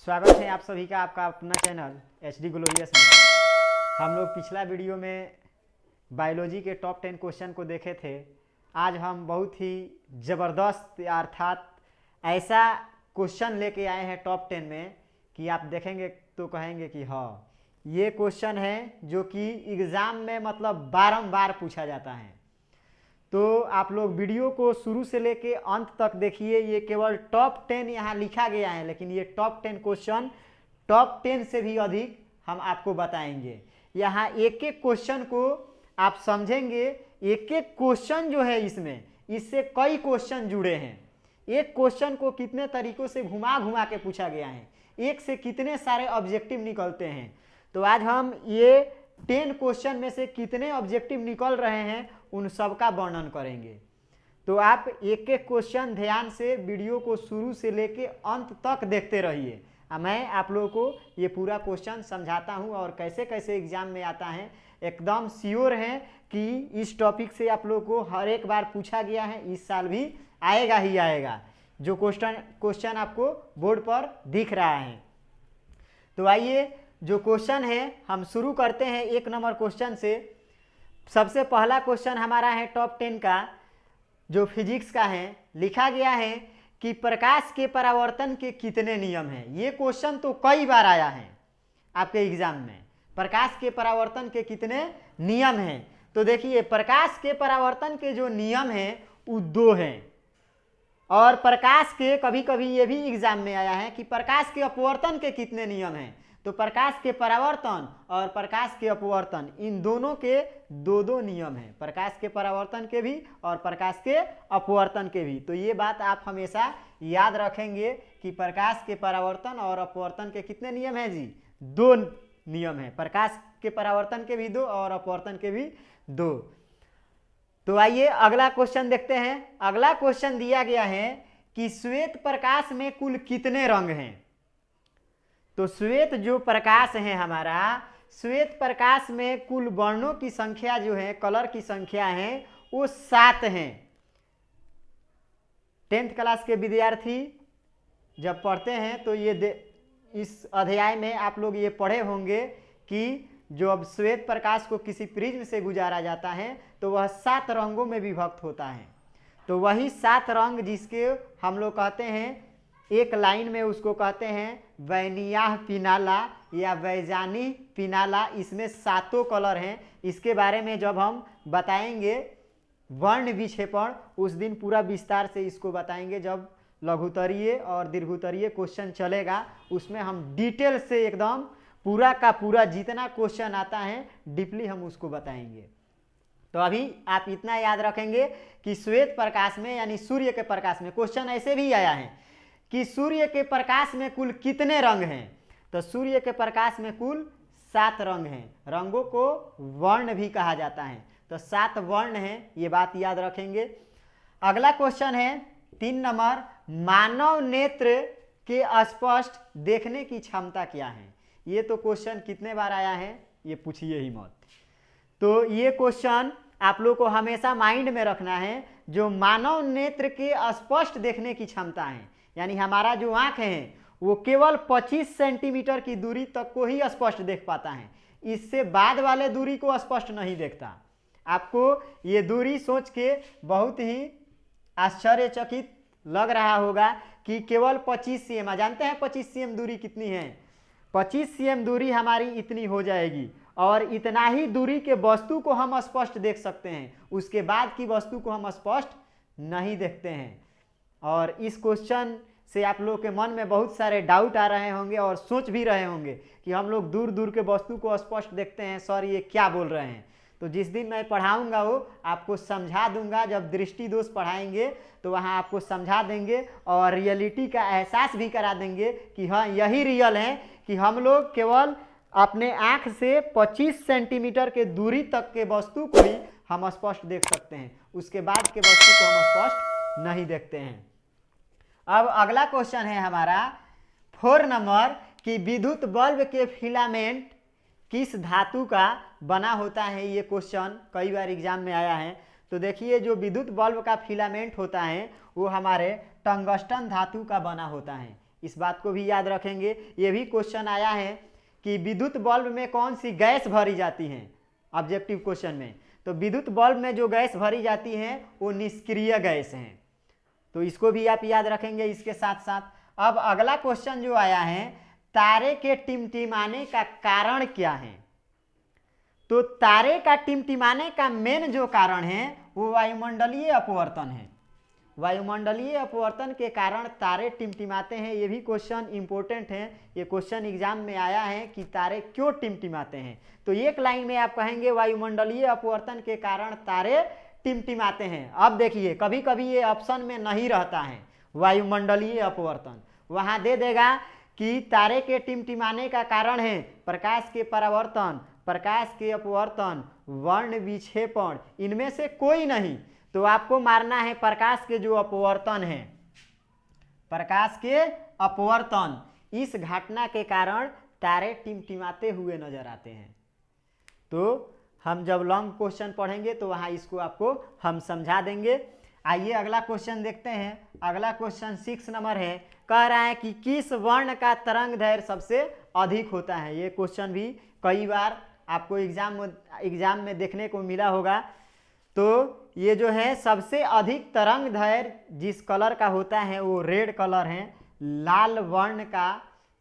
स्वागत है आप सभी का आपका अपना चैनल HD ग्लोरियस में। हम लोग पिछला वीडियो में बायोलॉजी के टॉप 10 क्वेश्चन को देखे थे। आज हम बहुत ही ज़बरदस्त अर्थात ऐसा क्वेश्चन लेके आए हैं टॉप 10 में कि आप देखेंगे तो कहेंगे कि हाँ, ये क्वेश्चन है जो कि एग्ज़ाम में मतलब बारंबार पूछा जाता है। तो आप लोग वीडियो को शुरू से लेके अंत तक देखिए। ये केवल टॉप 10 यहाँ लिखा गया है, लेकिन ये टॉप 10 क्वेश्चन टॉप 10 से भी अधिक हम आपको बताएंगे। यहाँ एक एक क्वेश्चन को आप समझेंगे। एक एक क्वेश्चन जो है इससे कई क्वेश्चन जुड़े हैं। एक क्वेश्चन को कितने तरीकों से घुमा घुमा के पूछा गया है, एक से कितने सारे ऑब्जेक्टिव निकलते हैं। तो आज हम ये 10 क्वेश्चन में से कितने ऑब्जेक्टिव निकल रहे हैं उन सब का वर्णन करेंगे। तो आप एक एक क्वेश्चन ध्यान से वीडियो को शुरू से लेके अंत तक देखते रहिए। मैं आप लोगों को ये पूरा क्वेश्चन समझाता हूँ और कैसे कैसे एग्जाम में आता है। एकदम श्योर है कि इस टॉपिक से आप लोगों को हर एक बार पूछा गया है, इस साल भी आएगा ही आएगा। जो क्वेश्चन आपको बोर्ड पर दिख रहा है। तो आइए जो क्वेश्चन है हम शुरू करते हैं 1 नंबर क्वेश्चन से। सबसे पहला क्वेश्चन हमारा है टॉप 10 का, जो फिजिक्स का है। लिखा गया है कि प्रकाश के परावर्तन के कितने नियम हैं। ये क्वेश्चन तो कई बार आया है आपके एग्जाम में। प्रकाश के परावर्तन के कितने नियम हैं। तो देखिए, प्रकाश के परावर्तन के जो नियम हैं वो 2 हैं। और प्रकाश के कभी कभी ये भी एग्जाम में आया है कि प्रकाश के अपवर्तन के कितने नियम हैं। तो प्रकाश के परावर्तन और प्रकाश के अपवर्तन, इन दोनों के 2-2 नियम हैं। प्रकाश के परावर्तन के भी और प्रकाश के अपवर्तन के भी। तो ये बात आप हमेशा याद रखेंगे कि प्रकाश के परावर्तन और अपवर्तन के कितने नियम हैं जी? 2 नियम हैं। प्रकाश के परावर्तन के भी 2 और अपवर्तन के भी 2। तो आइए अगला क्वेश्चन देखते हैं। अगला क्वेश्चन दिया गया है कि श्वेत प्रकाश में कुल कितने रंग हैं। तो श्वेत जो प्रकाश है हमारा, श्वेत प्रकाश में कुल वर्णों की संख्या जो है, कलर की संख्या है, वो 7 हैं। 10th क्लास के विद्यार्थी जब पढ़ते हैं तो ये इस अध्याय में आप लोग ये पढ़े होंगे कि जो अब श्वेत प्रकाश को किसी प्रिज्म से गुजारा जाता है तो वह 7 रंगों में विभक्त होता है। तो वही 7 रंग जिसके हम लोग कहते हैं, एक लाइन में उसको कहते हैं वैनियाह पिनाला या वैजानी पिनाला। इसमें 7 कलर हैं। इसके बारे में जब हम बताएंगे वर्ण विक्षेपण, उस दिन पूरा विस्तार से इसको बताएंगे। जब लघुत्तरीय और दीर्घोत्तरीय क्वेश्चन चलेगा उसमें हम डिटेल से एकदम पूरा का पूरा जितना क्वेश्चन आता है डीपली हम उसको बताएंगे। तो अभी आप इतना याद रखेंगे कि श्वेत प्रकाश में यानी सूर्य के प्रकाश में, क्वेश्चन ऐसे भी आया है कि सूर्य के प्रकाश में कुल कितने रंग हैं। तो सूर्य के प्रकाश में कुल 7 रंग हैं। रंगों को वर्ण भी कहा जाता है। तो 7 वर्ण हैं, ये बात याद रखेंगे। अगला क्वेश्चन है 3 नंबर, मानव नेत्र के स्पष्ट देखने की क्षमता क्या है। ये तो क्वेश्चन कितने बार आया है, ये पूछिए ही मत। तो ये क्वेश्चन आप लोग को हमेशा माइंड में रखना है। जो मानव नेत्र के स्पष्ट देखने की क्षमता है, यानी हमारा जो आँख है वो केवल 25 सेंटीमीटर की दूरी तक को ही स्पष्ट देख पाता है। इससे बाद वाले दूरी को स्पष्ट नहीं देखता। आपको ये दूरी सोच के बहुत ही आश्चर्यचकित लग रहा होगा कि केवल 25 cm। जानते हैं 25 cm दूरी कितनी है? 25 cm दूरी हमारी इतनी हो जाएगी और इतना ही दूरी के वस्तु को हम स्पष्ट देख सकते हैं। उसके बाद की वस्तु को हम स्पष्ट नहीं देखते हैं। और इस क्वेश्चन से आप लोगों के मन में बहुत सारे डाउट आ रहे होंगे और सोच भी रहे होंगे कि हम लोग दूर दूर के वस्तु को स्पष्ट देखते हैं, सर ये क्या बोल रहे हैं। तो जिस दिन मैं पढ़ाऊंगा वो आपको समझा दूंगा। जब दृष्टि दोष पढ़ाएंगे तो वहाँ आपको समझा देंगे और रियलिटी का एहसास भी करा देंगे कि हाँ, यही रियल है कि हम लोग केवल अपने आँख से 25 सेंटीमीटर के दूरी तक के वस्तु को ही हम स्पष्ट देख सकते हैं। उसके बाद के वस्तु को हम स्पष्ट नहीं देखते हैं। अब अगला क्वेश्चन है हमारा 4 नंबर कि विद्युत बल्ब के फिलामेंट किस धातु का बना होता है। ये क्वेश्चन कई बार एग्जाम में आया है। तो देखिए, जो विद्युत बल्ब का फिलामेंट होता है वो हमारे टंगस्टन धातु का बना होता है। इस बात को भी याद रखेंगे। ये भी क्वेश्चन आया है कि विद्युत बल्ब में कौन सी गैस भरी जाती है ऑब्जेक्टिव क्वेश्चन में। तो विद्युत बल्ब में जो गैस भरी जाती है वो निष्क्रिय गैस है, तो इसको भी आप याद रखेंगे इसके साथ साथ। अब अगला क्वेश्चन जो आया है, तारे के टिमटिमाने का कारण क्या है। तो तारे का टिमटिमाने का मेन जो कारण है वो वायुमंडलीय अपवर्तन है। वायुमंडलीय अपवर्तन के कारण तारे टिमटिमाते हैं। ये भी क्वेश्चन इंपॉर्टेंट है, ये क्वेश्चन एग्जाम में आया है कि तारे क्यों टिमटिमाते हैं। तो एक लाइन में आप कहेंगे वायुमंडलीय अपवर्तन के कारण तारे टिमटिमाते हैं। अब देखिए कभी कभी ये ऑप्शन में नहीं रहता है वायुमंडलीय अपवर्तन, वहाँ दे देगा कि तारे के टिमटिमाने का कारण है प्रकाश के परावर्तन, प्रकाश के अपवर्तन, वर्ण विक्षेपण, इनमें से कोई नहीं। तो आपको मारना है प्रकाश के जो अपवर्तन है, प्रकाश के अपवर्तन, इस घटना के कारण तारे टिमटिमाते हुए नजर आते हैं। तो हम जब लॉन्ग क्वेश्चन पढ़ेंगे तो वहाँ इसको आपको हम समझा देंगे। आइए अगला क्वेश्चन देखते हैं। अगला क्वेश्चन 6 नंबर है, कह रहा है कि किस वर्ण का तरंग दैर्घ्य सबसे अधिक होता है। ये क्वेश्चन भी कई बार आपको एग्जाम में देखने को मिला होगा। तो ये जो है सबसे अधिक तरंग दैर्घ्य जिस कलर का होता है वो रेड कलर है। लाल वर्ण का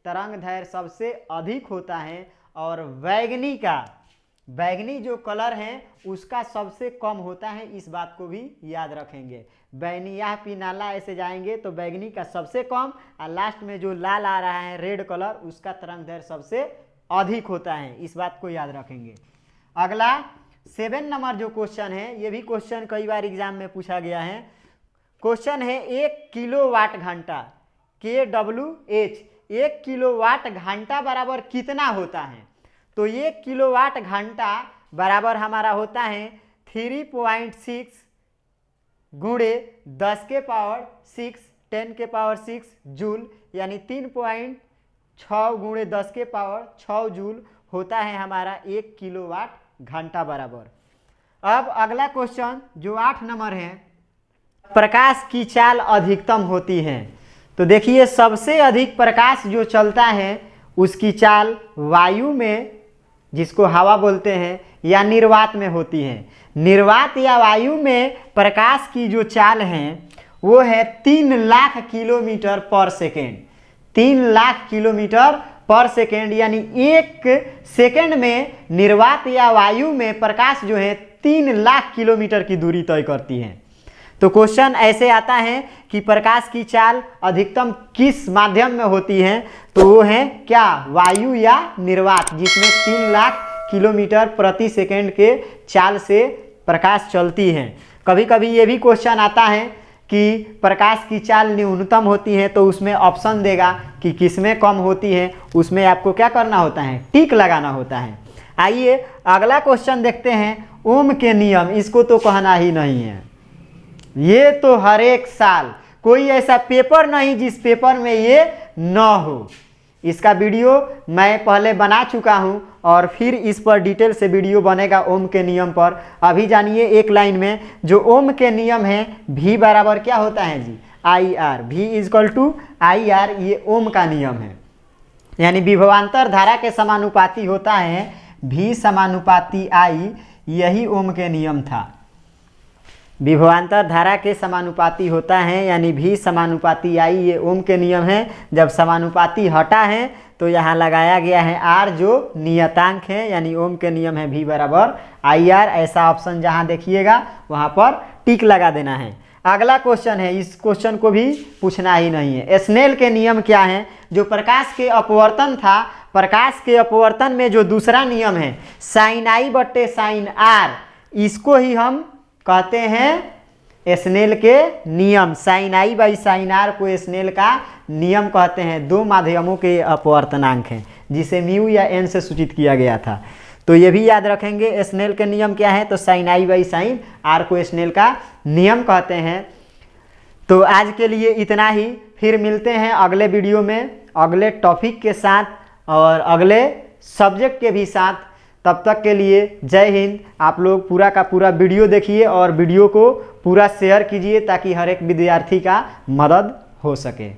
तरंग दैर्घ्य सबसे अधिक होता है और बैगनी जो कलर है उसका सबसे कम होता है। इस बात को भी याद रखेंगे। बैनिया पिनाला ऐसे जाएंगे तो बैगनी का सबसे कम और लास्ट में जो लाल आ रहा है रेड कलर उसका तरंग दैर्घ्य सबसे अधिक होता है। इस बात को याद रखेंगे। अगला 7 नंबर जो क्वेश्चन है, ये भी क्वेश्चन कई बार एग्जाम में पूछा गया है। क्वेश्चन है 1 किलोवाट घंटा KWH, 1 किलोवाट घंटा बराबर कितना होता है। तो 1 किलोवाट घंटा बराबर हमारा होता है 3.6 गुणे 10 के पावर 6 10 के पावर 6 जूल, यानी 3.6 गुणे 10 के पावर 6 जूल होता है हमारा 1 किलोवाट घंटा बराबर। अब अगला क्वेश्चन जो 8 नंबर है, प्रकाश की चाल अधिकतम होती है। तो देखिए सबसे अधिक प्रकाश जो चलता है उसकी चाल वायु में, जिसको हवा बोलते हैं, या निर्वात में होती है। निर्वात या वायु में प्रकाश की जो चाल है वो है 3 लाख किलोमीटर पर सेकेंड। 3 लाख किलोमीटर पर सेकेंड, यानी 1 सेकेंड में निर्वात या वायु में प्रकाश जो है 3 लाख किलोमीटर की दूरी तय करती है। तो क्वेश्चन ऐसे आता है कि प्रकाश की चाल अधिकतम किस माध्यम में होती है। तो वो है क्या, वायु या निर्वात, जिसमें 3 लाख किलोमीटर प्रति सेकेंड के चाल से प्रकाश चलती है। कभी कभी ये भी क्वेश्चन आता है कि प्रकाश की चाल न्यूनतम होती है, तो उसमें ऑप्शन देगा कि किसमें कम होती है, उसमें आपको क्या करना होता है, टिक लगाना होता है। आइए अगला क्वेश्चन देखते हैं। ओम के नियम, इसको तो कहना ही नहीं है। ये तो हर एक साल कोई ऐसा पेपर नहीं जिस पेपर में ये न हो। इसका वीडियो मैं पहले बना चुका हूं और फिर इस पर डिटेल से वीडियो बनेगा ओम के नियम पर। अभी जानिए एक लाइन में जो ओम के नियम है, V बराबर क्या होता है जी, IR, V equal to IR, ये ओम का नियम है। यानी विभवांतर धारा के समानुपाती होता है V समानुपाती I, यही ओम के नियम था। विभवांतर धारा के समानुपाती होता है यानी V समानुपाती I, ये ओम के नियम है। जब समानुपाती हटा है तो यहाँ लगाया गया है R जो नियतांक है, यानी ओम के नियम है V बराबर IR। ऐसा ऑप्शन जहाँ देखिएगा वहाँ पर टिक लगा देना है। अगला क्वेश्चन है, इस क्वेश्चन को भी पूछना ही नहीं है। स्नेल के नियम क्या है। जो प्रकाश के अपवर्तन था, प्रकाश के अपवर्तन में जो दूसरा नियम है साइन I बट्टे साइन R, इसको ही हम कहते हैं स्नेल के नियम। Sine I by sine R को स्नेल का नियम कहते हैं। दो माध्यमों के अपवर्तनांक हैं जिसे म्यू या एन से सूचित किया गया था। तो ये भी याद रखेंगे स्नेल के नियम क्या है, तो sine I by sine R को स्नेल का नियम कहते हैं। तो आज के लिए इतना ही, फिर मिलते हैं अगले वीडियो में अगले टॉपिक के साथ और अगले सब्जेक्ट के भी साथ। तब तक के लिए जय हिंद। आप लोग पूरा का पूरा वीडियो देखिए और वीडियो को पूरा शेयर कीजिए ताकि हर एक विद्यार्थी का मदद हो सके।